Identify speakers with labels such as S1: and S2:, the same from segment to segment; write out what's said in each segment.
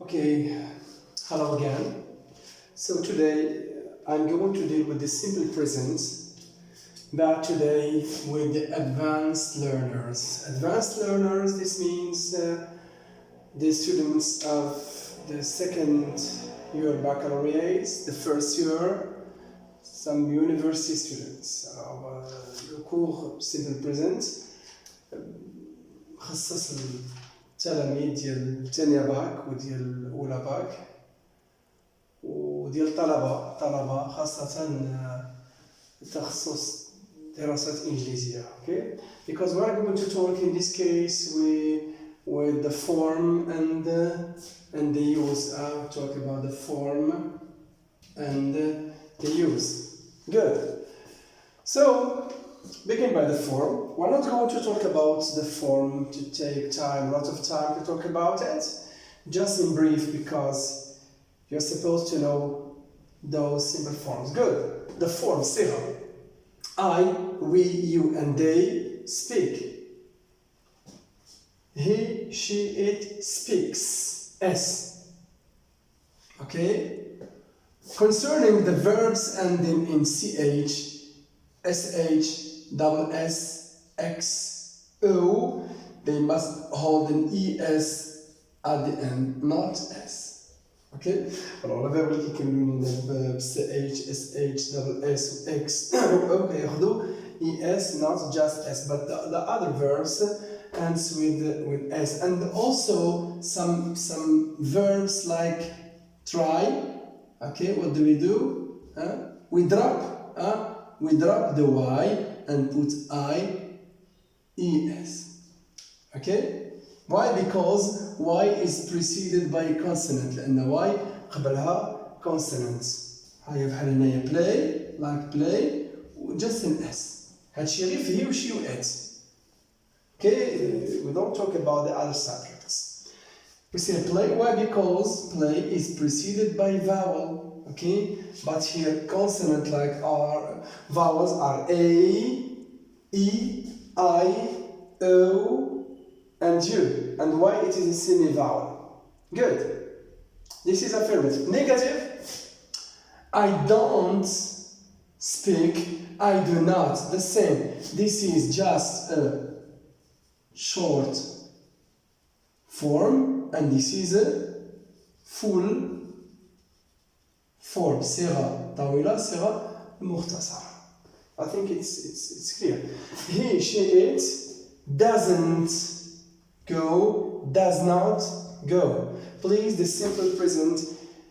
S1: Okay, hello again. So today I'm going to deal with the simple present, but today with the advanced learners. Advanced learners, this means the students of the second year baccalaureate, the first year, some university students. Alors, le cours simple present خصص التلاميذ ديال الثانية باك وديال الأولى باك وديال طلبة خاصة تخصص دراسات إنجليزية. Okay, because we are going to talk in this case with the form and the use. I'll talk about the form and the use. Good. So begin by the form. We're not going to talk about the form to take time, a lot of time to talk about it. Just in brief, because you're supposed to know those simple forms. Good. The form, صيغة. I, we, you, and they speak. He, she, it speaks. S. Okay? Concerning the verbs ending in CH, SH, double S, X, O, they must hold an ES at the end, not S. Okay? Alors, le verbe qui combine le verbe CH, SH, double S, X, O, ياخدوا ES, not just S, but the other verbs ends with S. And also some verbs like try. Okay, what do? We drop the Y and put I-E-S. Okay? Why? Because Y is preceded by a consonant. لأن Y قبلها consonant. هاي بحال هنايا play, like play, just an S. هادشي غير فيه وشي وات. Okay? We don't talk about the other subjects. We say play. Why? Because play is preceded by vowel. Okay, but here consonant like R, vowels are A, E, I, O, and U. And why it is a semi-vowel? Good. This is affirmative. Negative. I don't speak. I do not. The same. This is just a short form, and this is a full form. صيغة طويلة, صيغة مختصرة. I think it's clear. He, she, it doesn't go, does not go. Please, the simple present,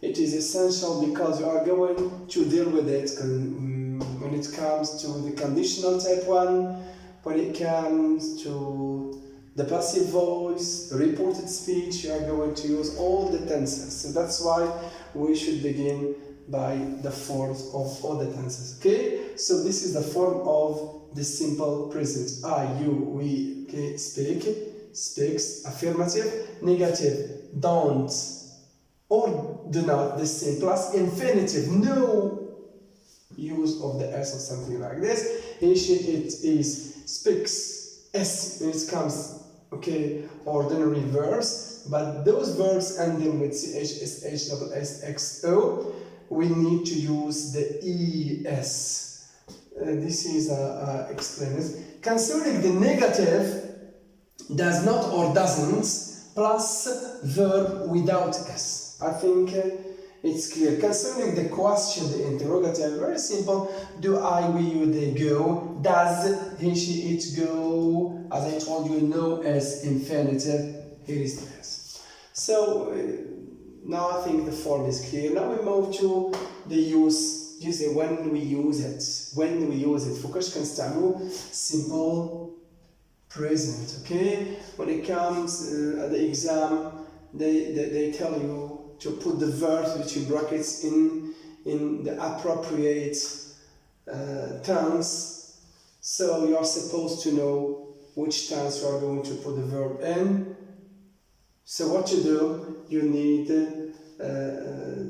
S1: it is essential because you are going to deal with it when it comes to the conditional type 1, when it comes to the passive voice, the reported speech, you are going to use all the tenses. So that's why we should begin by the forms of all the tenses. Okay? So this is the form of the simple present. I, you, we, okay, speak, speaks, affirmative, negative, don't, or do not, the same, plus infinitive, no use of the S or something like this. He, she, it is, speaks, S when it comes, okay, ordinary verbs, but those verbs ending with CH, SH, double S, X, O, we need to use the ES. This is explained. Concerning the negative, does not or doesn't, plus verb without S. I think it's clear. Concerning the question, the interrogative, very simple. Do I, we, you, they go? Does he, she, it go? As I told you, no S infinitive. Here is the S. So now I think the form is clear. Now we move to the use. You say when we use it. When we use it. فوقاش كنستعملو simple present. Okay? When it comes at the exam, they tell you to put the verbs between brackets in the appropriate tense. So you are supposed to know which tense you are going to put the verb in. So what you do, you need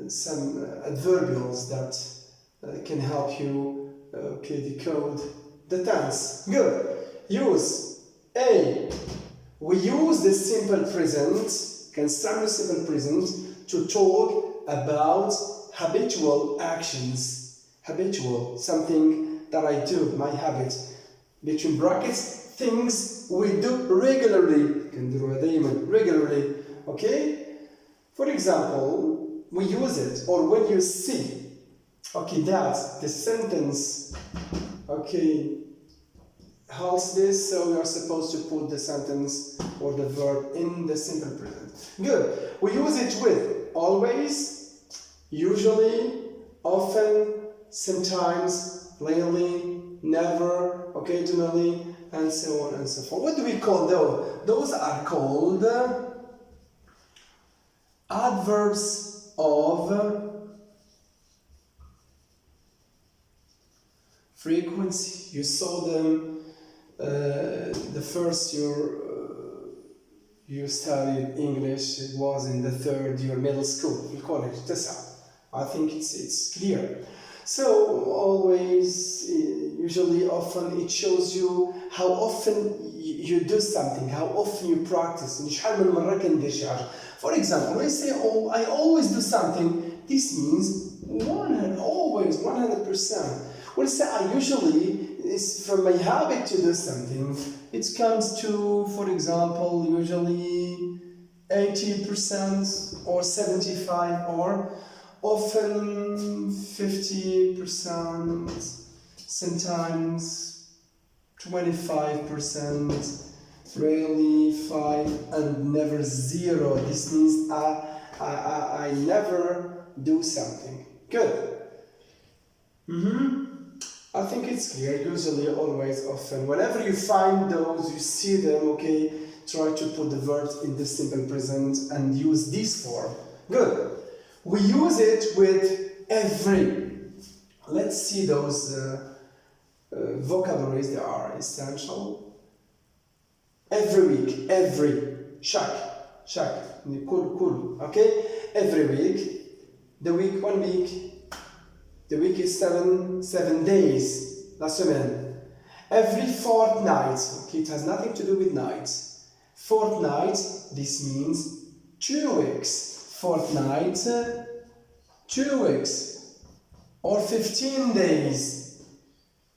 S1: some adverbials that can help you decode the tense. Good. Use. A. We use the simple present كنستعمل simple present to talk about habitual actions. Habitual, something that I do, my habit. Between brackets, things we do regularly. كنديروها دايما regularly. Okay? For example, we use it, or when you see, okay, that the sentence, okay, holds this, so you are supposed to put the sentence or the verb in the simple present. Good. We use it with always, usually, often, sometimes, rarely, never, occasionally, and so on and so forth. What do we call those? Those are called adverbs of frequency. You saw them the first year you studied English. It was in the third year middle school, in college, I think it's clear. So always, usually, often, it shows you how often you do something, how often you practice. For example, when I say, oh, I always do something, this means always, 100%. When I say I usually, it's from my habit to do something. It comes to, for example, usually 80% or 75%, or often 50%, sometimes 25%, rarely 5%, and never 0. This means I never do something. Good. I think it's clear. Usually, always, often. Whenever you find those, you see them, okay, try to put the verbs in the simple present and use this form. Good. We use it with every. Let's see those vocabularies. They are essential. Every week, every. Chaque, cool. Okay? Every week. The week, 1 week. The week is 7 days. La semaine. Every fortnight. Okay, it has nothing to do with nights. Fortnight, this means 2 weeks. Fortnight, 2 weeks. Or 15 days.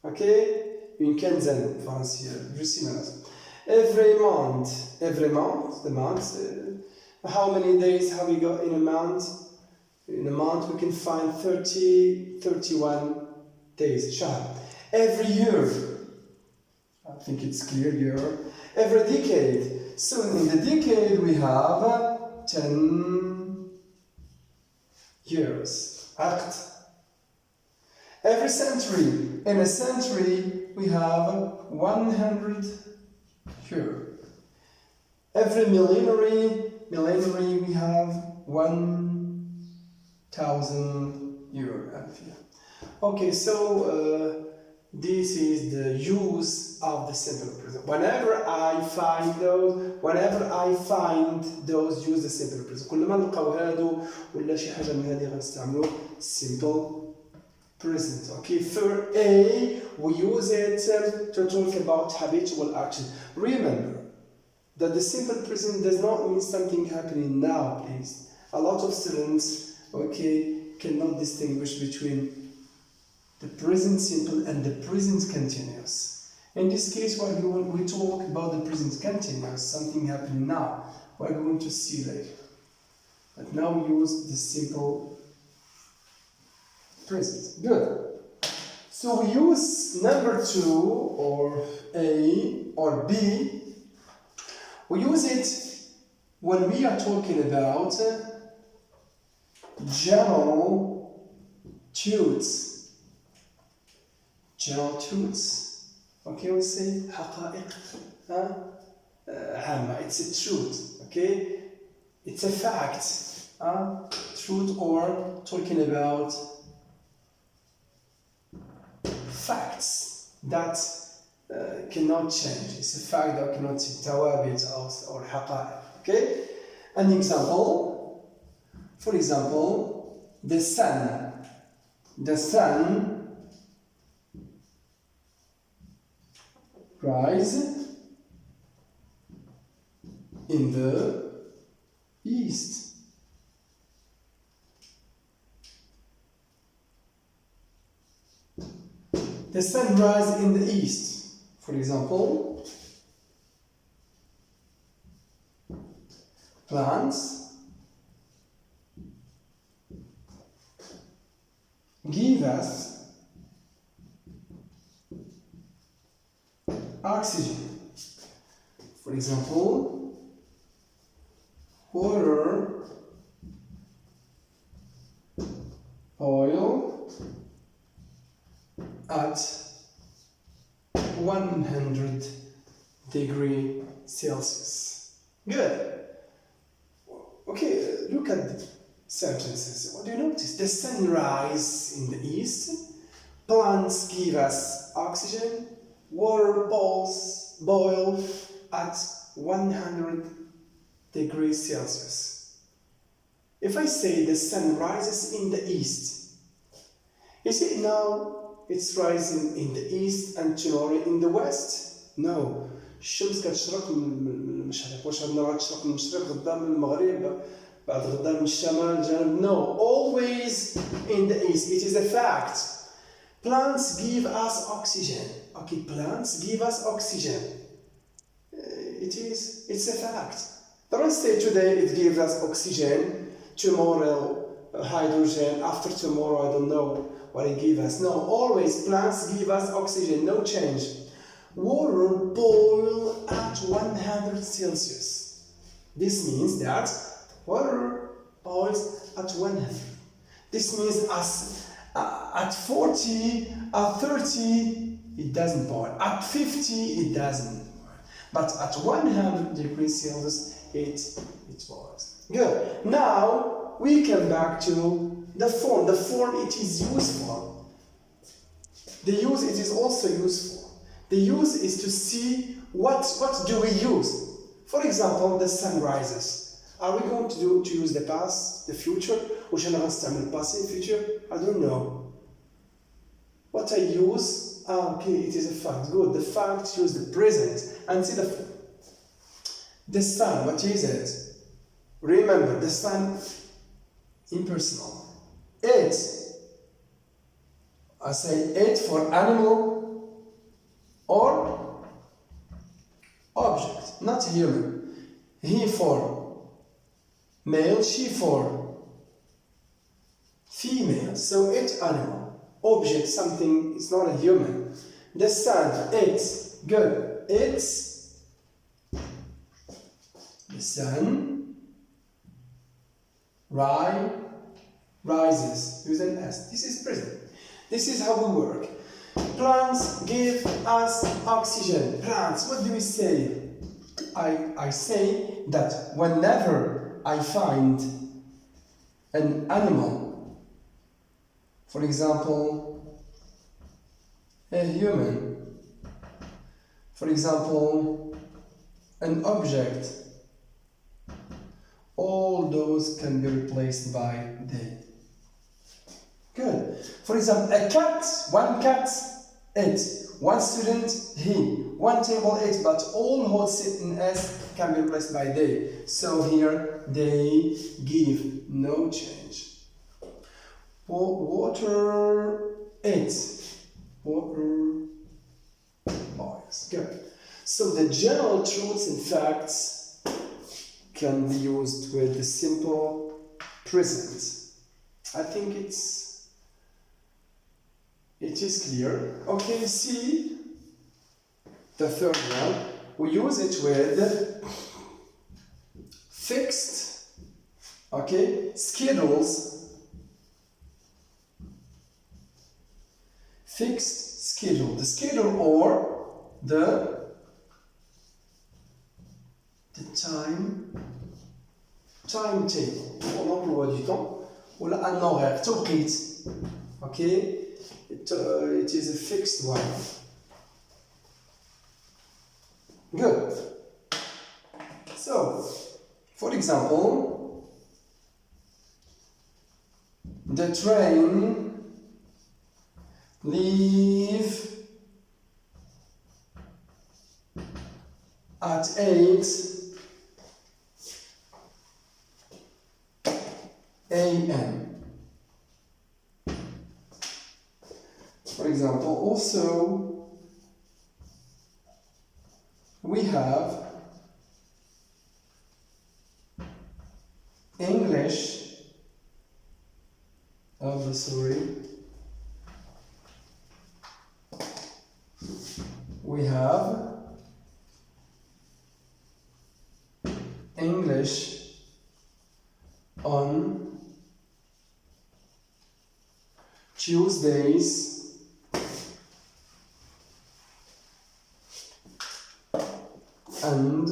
S1: Okay? Une quinzaine, français, juste every month. Every month, the month. How many days have we got in a month? In a month we can find 31 days. شهر. Every year. I think it's clear year. Every decade. So in the decade we have 10 years. Act. Every century. In a century we have 100 years. Every millenary we have 1,000 years. Okay, so this is the use of the simple present. Whenever I find those, use the simple present. كل ما نلقاو هادو ولا شي حاجة من هذه غنستعملو simple present. Okay, for A, we use it to talk about habitual action. Remember that the simple present does not mean something happening now, please. A lot of students, okay, cannot distinguish between the present simple and the present continuous. In this case, when we talk about the present continuous, something happening now, we're going to see later. But now we use the simple present. Good. So we use number 2 or A or B. We use it when we are talking about general truths. General truths. Okay, we say حقائق عامة. It's a truth. Okay, it's a fact. Truth, or talking about facts that cannot change. It's a fact that cannot change. ثوابت or حقائق. Okay, an example. For example, the sun. The sun rise in the east. The sun rises in the east. For example, plants give us oxygen. For example, water, oil at 100 degrees Celsius. Good. Okay, look at the sentences. What do you notice? The sun rises in the east, plants give us oxygen, water boil at 100 degrees Celsius. If I say the sun rises in the east, is it now it's rising in the east and tomorrow in the west? No. الشمس كتشرق من المشرق، واش عندنا راه تشرق من المشرق غدا من المغرب بعد غدا من الشمال الجنوب؟ No, always in the east. It is a fact. Plants give us oxygen. Okay, plants give us oxygen. It's a fact. Don't say today it gives us oxygen, tomorrow hydrogen, after tomorrow I don't know what it gives us. No, always plants give us oxygen, no change. Water boil at 100 Celsius. This means that water boils at 100. This means at 40, at 30, it doesn't boil. At 50, it doesn't boil. But at 100 degrees Celsius, it boils. Good. Now, we come back to the form. The form, it is useful. The use, it is also useful. The use is to see what do we use. For example, the sun rises. Are we going to use the past, the future? واش انا غنستعمل الباسي, future? I don't know. What I use, okay, it is a fact. Good. The fact use the present and see the sun. What is it? Remember, the sun impersonal. It. I say it for animal or object, not human. He for male, she for female. So it animal, object, something, it's not a human. The sun, it, good. It's the sun rises with an S. This is present. This is how we work. Plants give us oxygen. Plants, what do we say? I say that whenever I find an animal, for example, a human, for example, an object, all those can be replaced by they. Good. For example, a cat, one cat, it. One student, he. One table, it. But all who sit in S can be replaced by they. So here, they give no change. Water, it. Water boils. Good. So the general truths and facts can be used with the simple present. I think it is clear. Okay, see the third one. We use it with fixed, okay, schedules. Fixed schedule. The schedule or the timetable. l'emploi du temps ou un horaire, توقيت. Okay. It is a fixed one. Good. So, for example, the train leaves at 8 a.m. For example, also we have English, we have English on Tuesdays and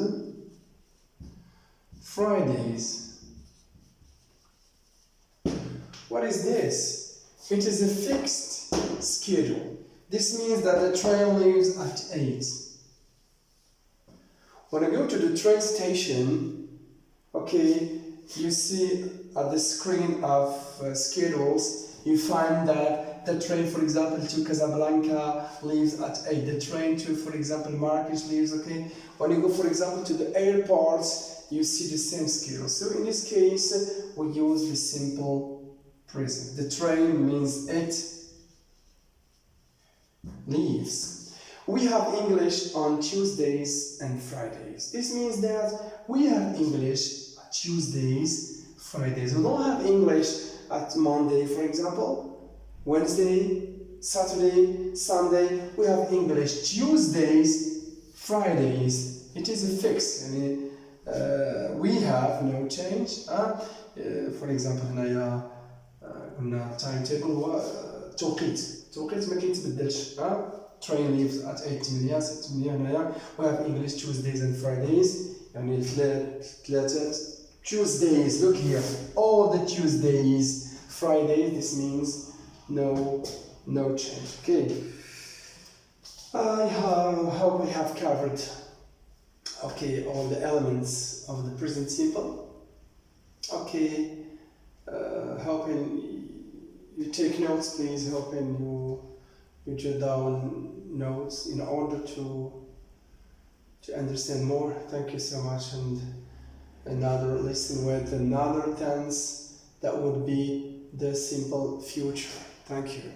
S1: Fridays. What is this? It is a fixed schedule. This means that the train leaves at 8. When I go to the train station, okay, you see at the screen of schedules, you find that the train, for example, to Casablanca leaves at 8. The train to, for example, Marrakesh leaves, okay. When you go, for example, to the airports, you see the same schedule. So in this case, we use the simple present. The train means it leaves. We have English on Tuesdays and Fridays. This means that we have English on Tuesdays, Fridays. We don't have English at Monday, for example, Wednesday, Saturday, Sunday. We have English Tuesdays, Fridays. It is a fix. I mean, we have no change. For example, هنايا قلنا تايم تيبل هو توقيت ما كيتبدلش. train leaves at 8 6 هنايا. we have English Tuesdays and Fridays, يعني الثلاثة Tuesdays, look here, all the Tuesdays, Fridays, this means no change. Okay, I hope we have covered all the elements of the present simple. Okay, hoping you take notes, please. Hoping you jot down notes in order to understand more. Thank you so much, and another lesson with another tense that would be the simple future. Thank you.